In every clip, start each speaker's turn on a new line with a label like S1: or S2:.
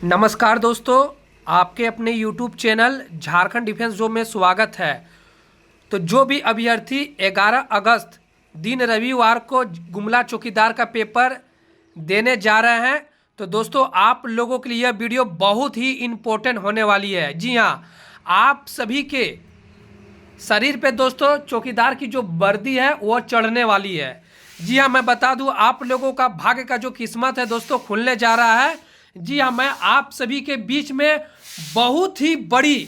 S1: नमस्कार दोस्तों, आपके अपने YouTube channel Jharkhand defence zone में स्वागत है। तो जो भी अभ्यर्थी 11 अगस्त दिन रविवार को गुमला चौकीदार का पेपर देने जा रहे हैं, तो दोस्तों आप लोगों के लिए यह वीडियो बहुत ही इम्पोर्टेंट होने वाली है। जी हाँ, आप सभी के शरीर पे दोस्तों चौकीदार की जो वर्दी है वो चढ़ने वाली है। जी हाँ, मैं बता दूं आप लोगों का भाग्य का जो किस्मत है दोस्तों खुलने जा रहा है। जी हाँ, मैं आप सभी के बीच में बहुत ही बड़ी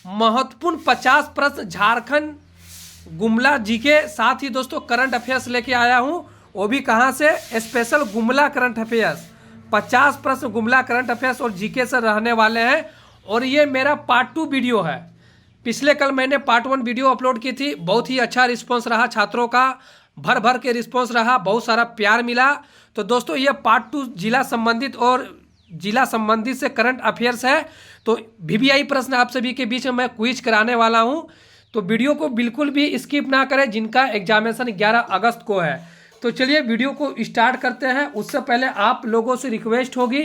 S1: महत्वपूर्ण 50 प्रश्न झारखंड गुमला जी के साथ ही दोस्तों करंट अफेयर्स लेके आया हूं। वो भी कहां से? Special Gumla current affairs. 50 प्रश्न गुमला करंट अफेयर्स और जीके से रहने वाले हैं। और ये मेरा पार्ट 2 वीडियो है। पिछले कल मैंने पार्ट 1 वीडियो अपलोड की थी, बहुत ही अच्छा रिस्पॉन्स रहा, छात्रों का भर भर के रिस्पॉन्स रहा, बहुत सारा प्यार मिला। तो दोस्तों ये पार्ट 2 जिला संबंधित और जिला संबंधित से करंट अफेयर्स है। तो वीवीआई प्रश्न आप सभी के बीच में मैं क्विज कराने वाला हूं, तो वीडियो को बिल्कुल भी स्किप ना करें जिनका एग्जामिनेशन 11 अगस्त को है। तो चलिए वीडियो को स्टार्ट करते हैं। उससे पहले आप लोगों से रिक्वेस्ट होगी,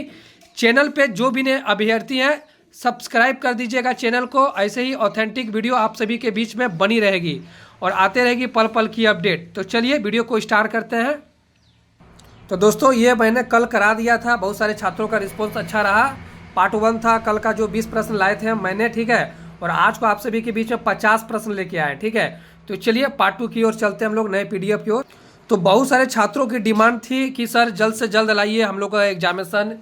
S1: चैनल पे जो भी नए अभ्यर्थी हैं सब्सक्राइब कर दीजिएगा चैनल को। ऐसे ही ऑथेंटिक वीडियो आप सभी के बीच में बनी रहेगी और आते रहेगी पल पल की अपडेट। तो चलिए वीडियो को स्टार्ट करते हैं। तो दोस्तों ये मैंने कल करा दिया था, बहुत सारे छात्रों का रिस्पॉन्स अच्छा रहा। पार्ट 1 था कल का, जो 20 प्रश्न लाए थे मैंने, ठीक है। और आज को आप सभी के बीच में 50 प्रश्न लेके आए, ठीक है। तो चलिए पार्ट 2 की ओर चलते हैं हम लोग, नए पीडीएफ की ओर। तो बहुत सारे छात्रों की डिमांड थी कि सर जल्द से जल्द लाइए, हम लोग का एग्जामिनेशन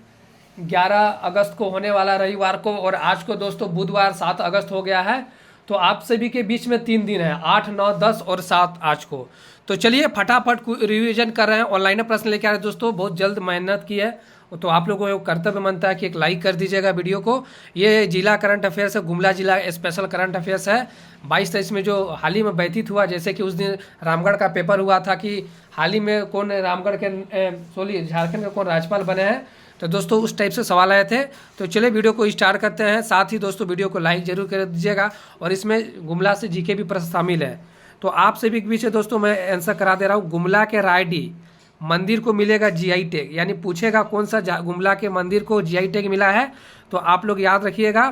S1: 11 अगस्त को होने वाला रविवार को, और आज को दोस्तों बुधवार 7 अगस्त हो गया है। तो आप सभी के बीच में 3 दिन है, 8, 9, 10 और 7 आज को। तो चलिए फटाफट रिवीजन कर रहे हैं, ऑनलाइन प्रश्न लेके आ रहे हैं दोस्तों, बहुत जल्द मेहनत की है। तो आप लोगों को कर्तव्य बनता है कि एक लाइक कर दीजिएगा वीडियो को। ये जिला करंट अफेयर्स है, गुमला जिला स्पेशल करंट अफेयर्स है। 22-23 में जो हाल ही में व्यतीत हुआ, जैसे कि उस दिन रामगढ़ का पेपर हुआ था कि हाल ही में कौन रामगढ़ के झारखंड के कौन राज्यपाल बने हैं। तो दोस्तों उस टाइप से सवाल आए थे। तो चलिए वीडियो को स्टार्ट करते हैं। साथ ही दोस्तों वीडियो को लाइक जरूर कर दीजिएगा, और इसमें गुमला से जीके भी प्रश्न शामिल है। तो आप सभी के बीच दोस्तों मैं आंसर करा दे रहा हूँ। गुमला के रायडी मंदिर को मिलेगा जीआई टैग, यानी पूछेगा कौन सा गुमला के मंदिर को जीआई टैग मिला है। तो आप लोग याद रखिएगा,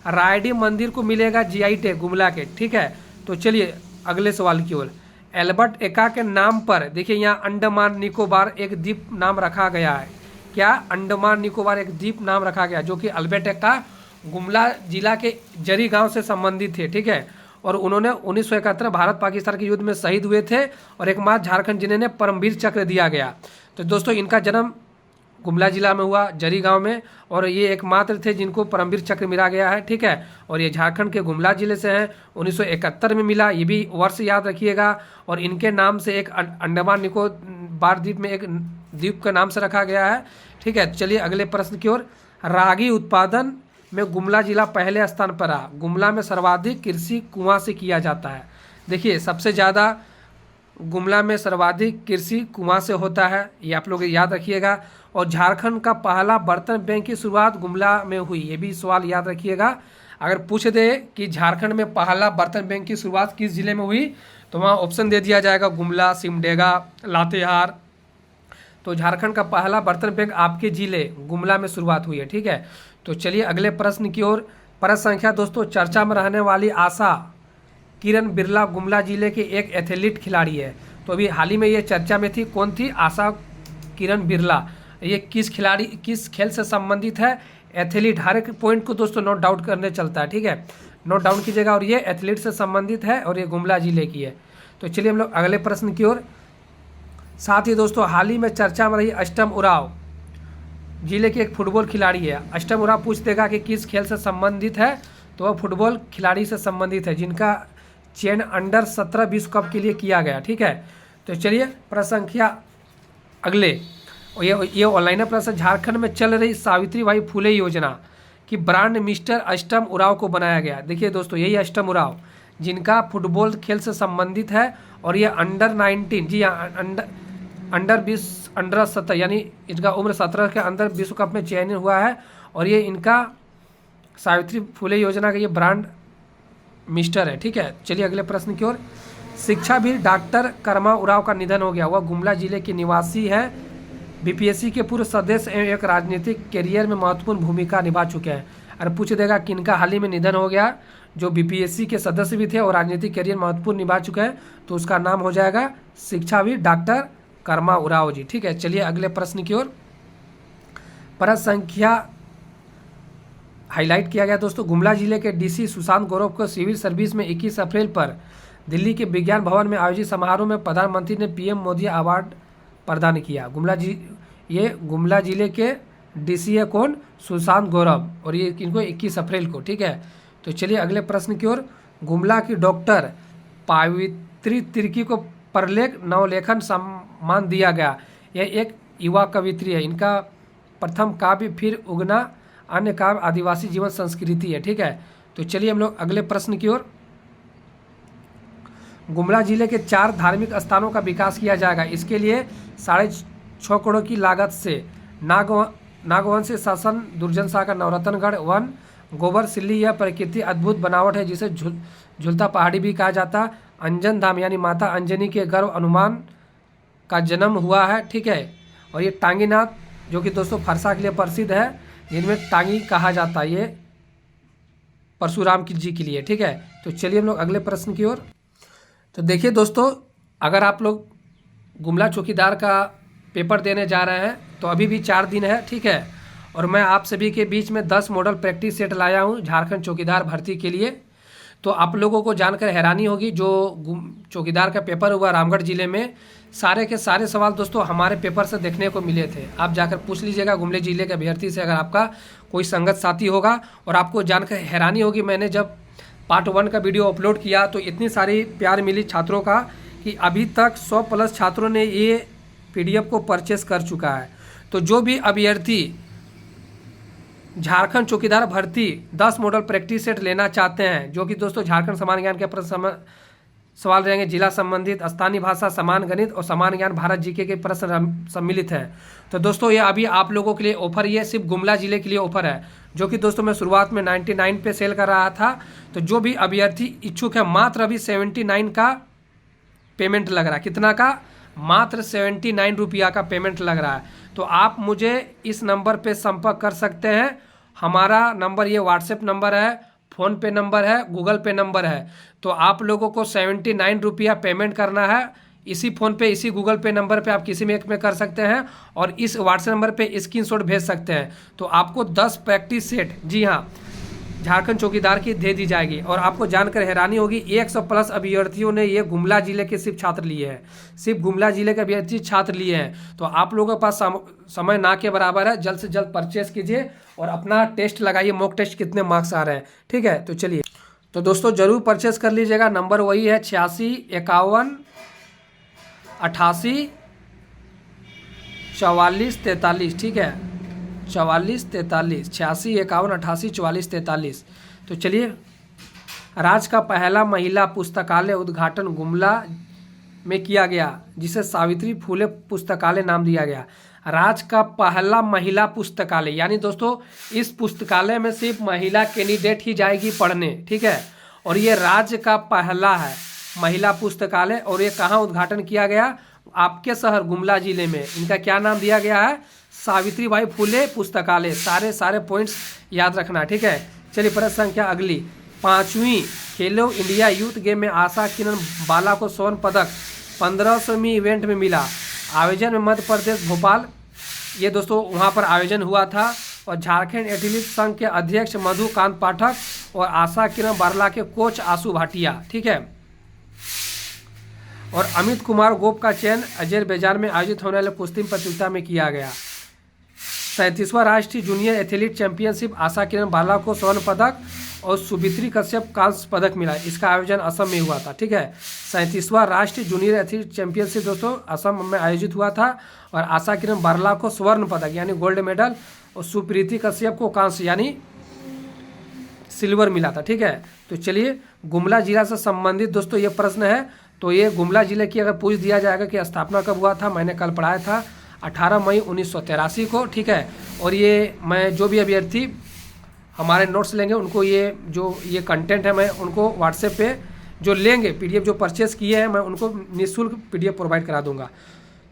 S1: रायडी मंदिर को मिलेगा जीआई टैग गुमला के, ठीक है। तो चलिए अगले सवाल की ओर। एल्बर्ट एक्का के नाम पर देखिए यहाँ अंडमान निकोबार एक द्वीप नाम रखा गया है। क्या? अंडमान निकोबार एक द्वीप नाम रखा गया, जो कि अल्बर्ट एक्का गुमला जिला के जरी गांव से संबंधित थे, ठीक है। और उन्होंने 1971 भारत पाकिस्तान के युद्ध में शहीद हुए थे, और एकमात्र झारखंड जिन्हें परमवीर चक्र दिया गया। तो दोस्तों इनका जन्म गुमला जिला में हुआ, जरी गांव में, और ये एकमात्र थे जिनको परमवीर चक्र मिला गया है, ठीक है। और ये झारखंड के गुमला जिले से हैं, 1971 में मिला, ये भी वर्ष याद रखिएगा। और इनके नाम से एक अंडमान निकोबार द्वीप में एक द्वीप का नाम से रखा गया है, ठीक है। चलिए अगले प्रश्न की ओर। रागी उत्पादन में गुमला जिला पहले स्थान पर रहा। गुमला में सर्वाधिक कृषि कुआं से किया जाता है। देखिए सबसे ज़्यादा गुमला में सर्वाधिक कृषि कुआं से होता है, ये आप लोग याद रखिएगा। और झारखंड का पहला बर्तन बैंक की शुरुआत गुमला में हुई, ये भी सवाल याद रखिएगा। अगर पूछ दे कि झारखंड में पहला बर्तन बैंक की शुरुआत किस जिले में हुई, तो वहाँ ऑप्शन दे दिया जाएगा गुमला, सिमडेगा, लातेहार। तो झारखंड का पहला बर्तन बैंक आपके जिले गुमला में शुरुआत हुई है, ठीक है। तो चलिए अगले प्रश्न की ओर। प्रश्न संख्या दोस्तों, चर्चा में रहने वाली आशा किरण बिरला गुमला जिले के एक एथलीट खिलाड़ी है। तो अभी हाल ही में ये चर्चा में थी, कौन थी? आशा किरण बिरला। ये किस खिलाड़ी, किस खेल से संबंधित है? एथलीट। हर एक पॉइंट को दोस्तों नोट डाउन करने चलता है, ठीक है, नोट डाउन कीजिएगा। और ये एथलीट से संबंधित है, और ये गुमला जिले की है। तो चलिए हम लोग अगले प्रश्न की ओर। साथ ही दोस्तों हाल ही में चर्चा में रही अष्टम उराव जिले के एक फुटबॉल खिलाड़ी है। अष्टम उराव पूछ देगा कि किस खेल से संबंधित है, तो वह फुटबॉल खिलाड़ी से संबंधित है, जिनका चयन अंडर 17 विश्व कप के लिए किया गया, ठीक है। तो चलिए प्रश्न संख्या अगले। ये ऑनलाइन प्रश्न। झारखंड में चल रही सावित्रीबाई फुले योजना की ब्रांड मिस्टर अष्टम उराव को बनाया गया। देखिए दोस्तों यही अष्टम उराव, जिनका फुटबॉल खेल से संबंधित है, और ये अंडर 19, जी हाँ, अंडर 17 यानी इनका उम्र 17 के अंदर विश्व कप में चयन हुआ है। और ये इनका सावित्री फुले योजना का ये ब्रांड मिस्टर है, ठीक है। चलिए अगले प्रश्न की ओर। शिक्षा भी डॉक्टर कर्मा उराव का निधन हो गया। वह गुमला जिले के निवासी है, बीपीएससी के पूर्व सदस्य एवं एक राजनीतिक कैरियर में महत्वपूर्ण भूमिका निभा चुके हैं। अगर पूछ देगा किनका हाल ही में निधन हो गया, जो बीपीएससी के सदस्य भी थे और राजनीतिक कैरियर महत्वपूर्ण निभा चुके हैं, तो उसका नाम हो जाएगा शिक्षाविद डॉक्टर कर्मा उरांव जी। ठीक है, चलिए अगले प्रश्न की ओर। प्रश्न संख्या हाईलाइट किया गया दोस्तों, गुमला जिले के डीसी सुशांत गौरव को सिविल सर्विस में 21 अप्रैल पर दिल्ली के विज्ञान भवन में आयोजित समारोह में प्रधानमंत्री ने पीएम मोदी अवार्ड प्रदान किया। गुमला जिले के डीसी है कौन? सुशांत गौरव, और ये इनको 21 अप्रैल को। ठीक है, तो चलिए अगले प्रश्न की ओर। गुमला की डॉक्टर पावित्री तिर्की को परलेख नवलेखन सम्मान दिया गया। यह एक युवा कवित्री है। इनका प्रथम काव्य फिर उगना, अन्य काव्य आदिवासी जीवन संस्कृति है। ठीक है, तो चलिए हम लोग अगले प्रश्न की ओर। गुमला जिले के 4 धार्मिक स्थानों का विकास किया जाएगा। इसके लिए 6.5 करोड़ की लागत से नागवंशी शासन, दुर्जन सागर, नवरत्नगढ़ वन, गोबर सिल्ली, यह प्रकृति अद्भुत बनावट है जिसे झुलता पहाड़ी भी कहा जाता। अंजन धाम यानी माता अंजनी के गर्भ हनुमान का जन्म हुआ है। ठीक है, और ये टांगीनाथ जो कि दोस्तों फरसा के लिए प्रसिद्ध है, जिनमें टांगी कहा जाता है, ये परशुराम जी के लिए। ठीक है, तो चलिए हम लोग अगले प्रश्न की ओर। तो देखिए दोस्तों, अगर आप लोग गुमला चौकीदार का पेपर देने जा रहे हैं तो अभी भी 4 दिन है। ठीक है, और मैं आप सभी के बीच में 10 मॉडल प्रैक्टिस सेट लाया हूं झारखंड चौकीदार भर्ती के लिए। तो आप लोगों को जानकर हैरानी होगी, जो चौकीदार का पेपर हुआ रामगढ़ जिले में, सारे के सारे सवाल दोस्तों हमारे पेपर से देखने को मिले थे। आप जाकर पूछ लीजिएगा गुमला जिले के अभ्यर्थी से, अगर आपका कोई संगत साथी होगा। और आपको जानकर हैरानी होगी, मैंने जब पार्ट 1 का वीडियो अपलोड किया तो इतनी सारी प्यार मिली छात्रों का कि अभी तक 100+ छात्रों ने ये PDF को परचेस कर चुका है। तो जो भी अभ्यर्थी झारखंड चौकीदार भर्ती 10 मॉडल प्रैक्टिस सेट लेना चाहते हैं, जो कि दोस्तों झारखंड समान ज्ञान के प्रश्न सवाल रहेंगे, जिला संबंधित, स्थानीय भाषा, समान गणित और समान ज्ञान भारत जीके के प्रश्न सम्मिलित हैं। तो दोस्तों ये अभी आप लोगों के लिए ऑफर, ये सिर्फ गुमला जिले के लिए ऑफर है, जो कि दोस्तों मैं शुरुआत में 99 पे सेल कर रहा था। तो जो भी अभ्यर्थी इच्छुक है, मात्र अभी 79 का पेमेंट लग रहा है। कितना का? मात्र 79 रुपया का पेमेंट लग रहा है। तो आप मुझे इस नंबर पे संपर्क कर सकते हैं। हमारा नंबर ये व्हाट्सएप नंबर है, फ़ोन पे नंबर है, गूगल पे नंबर है। तो आप लोगों को 79 रुपया पेमेंट करना है। इसी फ़ोन पे, इसी गूगल पे नंबर पे आप किसी में एक में कर सकते हैं, और इस व्हाट्सएप नंबर पे स्क्रीनशॉट भेज सकते हैं। तो आपको 10 प्रैक्टिस सेट, जी हाँ, झारखंड चौकीदार की दे दी जाएगी। और आपको जानकर हैरानी होगी, 100+ अभ्यर्थियों ने ये गुमला जिले के सिर्फ छात्र लिए हैं, सिर्फ गुमला जिले के अभ्यर्थी छात्र लिए हैं। तो आप लोगों के पास समय ना के बराबर है, जल्द से जल्द परचेस कीजिए और अपना टेस्ट लगाइए, मॉक टेस्ट कितने मार्क्स आ रहे हैं। ठीक है, तो चलिए, तो दोस्तों जरूर परचेस कर लीजिएगा। नंबर वही है 86 51 88 44 43। ठीक है, 44 43, 86 51 88 44 43। तो चलिए, राज्य का पहला महिला पुस्तकालय उद्घाटन गुमला में किया गया, जिसे सावित्री फुले पुस्तकालय नाम दिया गया। राज्य का पहला महिला पुस्तकालय, यानी दोस्तों इस पुस्तकालय में सिर्फ महिला कैंडिडेट ही जाएगी पढ़ने। ठीक है, और ये राज्य का पहला है महिला पुस्तकालय। और ये कहाँ उद्घाटन किया गया? आपके शहर गुमला जिले में। इनका क्या नाम दिया गया है? सावित्रीबाई फुले पुस्तकालय। सारे पॉइंट्स याद रखना। ठीक है, चलिए प्रश्न संख्या अगली, 5वीं खेलो इंडिया यूथ गेम में आशा किरण बाला को स्वर्ण पदक 1500वीं इवेंट में मिला। आयोजन में मध्य प्रदेश भोपाल, ये दोस्तों वहाँ पर आयोजन हुआ था। और झारखंड एथलीट संघ के अध्यक्ष मधुकांत पाठक और आशा किरण बारला के कोच आशु भाटिया। ठीक है, और अमित कुमार गोप का चयन अजरबैजान में आयोजित होने वाले कुश्ती प्रतियोगिता में किया गया। 37वां राष्ट्रीय junior athlete championship, Asha Kiran बाला को स्वर्ण पदक और सुभित्री कश्यप कांस्य पदक मिला। इसका आयोजन असम में हुआ था। ठीक है, 37वां राष्ट्रीय जूनियर एथलीट चैंपियनशिप दोस्तों असम में आयोजित हुआ था। और आशा किरण बारला को स्वर्ण पदक यानी गोल्ड मेडल और सुप्रीति कश्यप को कांस्य यानी सिल्वर मिला था। ठीक है, तो चलिए, गुमला जिला से संबंधित दोस्तों ये प्रश्न है। तो ये गुमला जिले की अगर पूछ दिया जाएगा कि स्थापना कब हुआ था, मैंने कल पढ़ाया था 18 मई 1983 को। ठीक है, और ये मैं जो भी अभ्यर्थी हमारे नोट्स लेंगे उनको ये कंटेंट है, मैं उनको व्हाट्सएप पे जो लेंगे PDF जो परचेस किए हैं, मैं उनको निःशुल्क PDF प्रोवाइड करा दूंगा।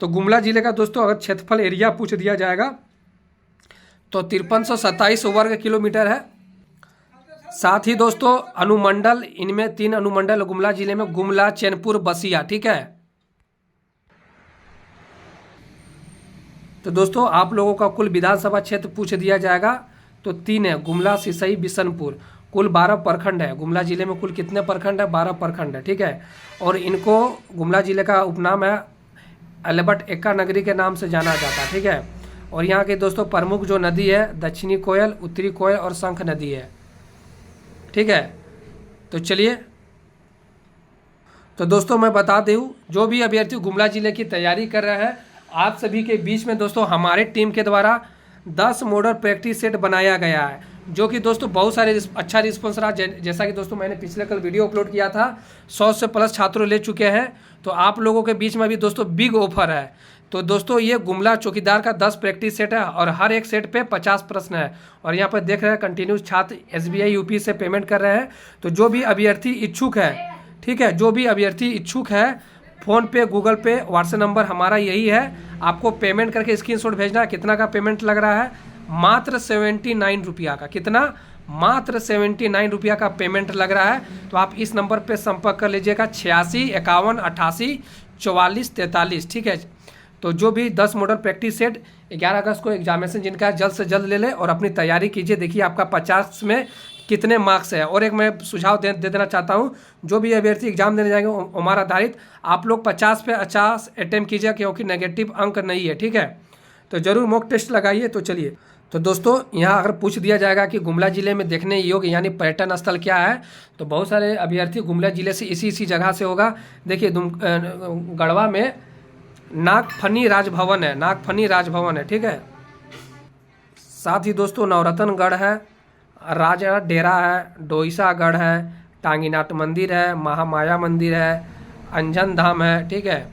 S1: तो गुमला जिले का दोस्तों अगर क्षेत्रफल एरिया पूछ दिया जाएगा तो 5327 वर्ग किलोमीटर है। साथ ही दोस्तों अनुमंडल, इनमें 3 अनुमंडल गुमला जिले में, गुमला, चैनपुर, बसिया। ठीक है, तो दोस्तों आप लोगों का कुल विधानसभा क्षेत्र पूछ दिया जाएगा तो 3 है, गुमला, सिसई, बिशनपुर। कुल 12 प्रखंड है गुमला जिले में। कुल कितने प्रखंड है? 12 प्रखंड है। ठीक है, और इनको गुमला जिले का उपनाम है अल्बर्ट एक्का नगरी के नाम से जाना जाता है। ठीक है, और यहाँ के दोस्तों प्रमुख जो नदी है दक्षिणी कोयल, उत्तरी कोयल और शंख नदी है। ठीक है, तो चलिए, तो दोस्तों मैं बता दूँ जो भी अभ्यर्थी गुमला जिले की तैयारी कर रहे हैं, आप सभी के बीच में दोस्तों हमारे टीम के द्वारा 10 मॉडल प्रैक्टिस सेट बनाया गया है, जो कि दोस्तों बहुत सारे अच्छा रिस्पॉन्स रहा। जैसा कि दोस्तों मैंने पिछले कल वीडियो अपलोड किया था, 100 से प्लस छात्रों ले चुके हैं। तो आप लोगों के बीच में भी दोस्तों बिग ऑफर है। तो दोस्तों ये गुमला चौकीदार का 10 प्रैक्टिस सेट है और हर एक सेट पे 50 प्रश्न है। और यहाँ पर देख रहे हैं कंटिन्यूस छात्र SBI UP से पेमेंट कर रहे हैं। तो जो भी अभ्यर्थी इच्छुक है, ठीक है, जो भी अभ्यर्थी इच्छुक है, फ़ोन पे, गूगल पे, व्हाट्सएप नंबर हमारा यही है। आपको पेमेंट करके स्क्रीनशॉट भेजना है। कितना का पेमेंट लग रहा है? मात्र 79 रुपया का। कितना? मात्र 79 रुपया का पेमेंट लग रहा है। तो आप इस नंबर पे संपर्क कर लीजिएगा 86 51 88 44 43। ठीक है, तो जो भी 10 मॉडल प्रैक्टिस सेट 11 अगस्त को एग्जामिनेशन जिनका है, जल्द से जल्द ले लें और अपनी तैयारी कीजिए। देखिए आपका 50 में कितने मार्क्स है। और एक मैं सुझाव दे देना चाहता हूँ, जो भी अभ्यर्थी एग्जाम देने जाएंगे उम्र आधारित, आप लोग 50 पे 50 अटैम्प्ट कीजिए, क्योंकि नेगेटिव अंक नहीं है। ठीक है, तो जरूर मॉक टेस्ट लगाइए। तो चलिए, तो दोस्तों यहाँ अगर पूछ दिया जाएगा कि गुमला जिले में देखने योग्य यानी पर्यटन स्थल क्या है, तो बहुत सारे अभ्यर्थी गुमला जिले से इसी जगह से होगा। देखिए गढ़वा में नागफनी राजभवन है, नागफनी राजभवन है। ठीक है, साथ ही दोस्तों नवरत्नगढ़ है, राजा डेरा है, डोईसागढ़ है, टांगीनाथ मंदिर है, महामाया मंदिर है, अंजन धाम है। ठीक है,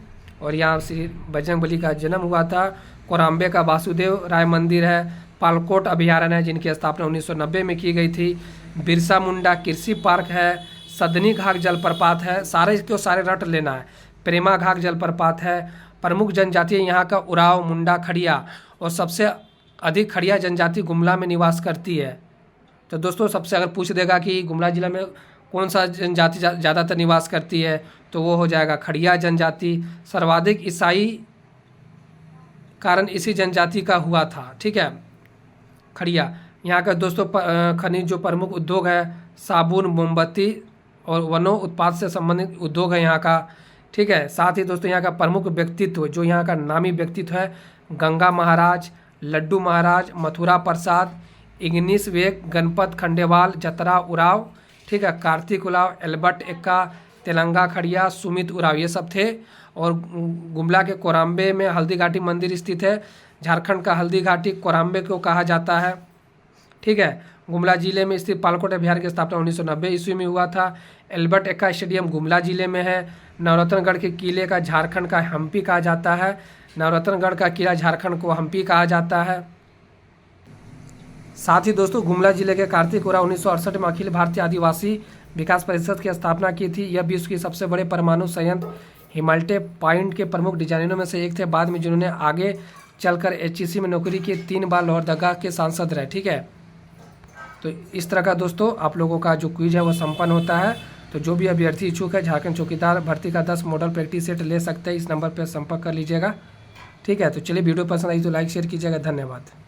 S1: और यहाँ श्री बजरंगबली का जन्म हुआ था। कोराम्बे का वासुदेव राय मंदिर है, पालकोट अभयारण्य है जिनकी स्थापना 1990 में की गई थी, बिरसा मुंडा कृषि पार्क है, सदनी घाट जलप्रपात है, सारे को सारे रट लेना है, प्रेमा घाट जलप्रपात है। प्रमुख जनजाति यहाँ का उराव, मुंडा, खड़िया, और सबसे अधिक खड़िया जनजाति गुमला में निवास करती है। तो दोस्तों सबसे अगर पूछ देगा कि गुमला जिला में कौन सा जनजाति ज़्यादातर निवास करती है, तो वो हो जाएगा खड़िया जनजाति। सर्वाधिक ईसाई कारण इसी जनजाति का हुआ था। ठीक है, खड़िया। यहाँ का दोस्तों खनिज जो प्रमुख उद्योग है, साबुन, मोमबत्ती और वनों उत्पाद से संबंधित उद्योग है यहाँ का। ठीक है, साथ ही दोस्तों यहाँ का प्रमुख व्यक्तित्व, जो यहाँ का नामी व्यक्तित्व है, गंगा महाराज, लड्डू महाराज, मथुरा प्रसाद, इग्निस वेग, गणपत खंडेवाल, जतरा उराव, ठीक है, कार्तिक उराव, एल्बर्ट एक्का, तेलंगा खड़िया, सुमित उराव, ये सब थे। और गुमला के कोराम्बे में हल्दी घाटी मंदिर स्थित है। झारखंड का हल्दी घाटी कोराम्बे को कहा जाता है। ठीक है, गुमला जिले में स्थित पालकोट अभयारण्य की स्थापना 1990 ईस्वी में हुआ था। एल्बर्ट एक्का स्टेडियम गुमला जिले में है। नवरत्नगढ़ के किले का झारखंड का हम्पी कहा जाता है। नवरत्नगढ़ का किला झारखंड को हम्पी कहा जाता है। साथ ही दोस्तों गुमला जिले के कार्तिक उराव 1968 में अखिल भारतीय आदिवासी विकास परिषद की स्थापना की थी। यह विश्व की सबसे बड़े परमाणु संयंत्र हिमालय पॉइंट के प्रमुख डिजाइनरों में से एक थे। बाद में जिन्होंने आगे चलकर HEC में नौकरी की, 3 बार लोहरदगा के सांसद रहे। ठीक है, तो इस तरह का दोस्तों आप लोगों का जो क्विज है वो संपन्न होता है। तो जो भी अभ्यर्थी इच्छुक है झारखंड चौकीदार भर्ती का 10 मॉडल प्रैक्टिस सेट ले सकते हैं। इस नंबर पर संपर्क कर लीजिएगा। ठीक है, तो चलिए वीडियो पसंद आई तो लाइक शेयर कीजिएगा। धन्यवाद।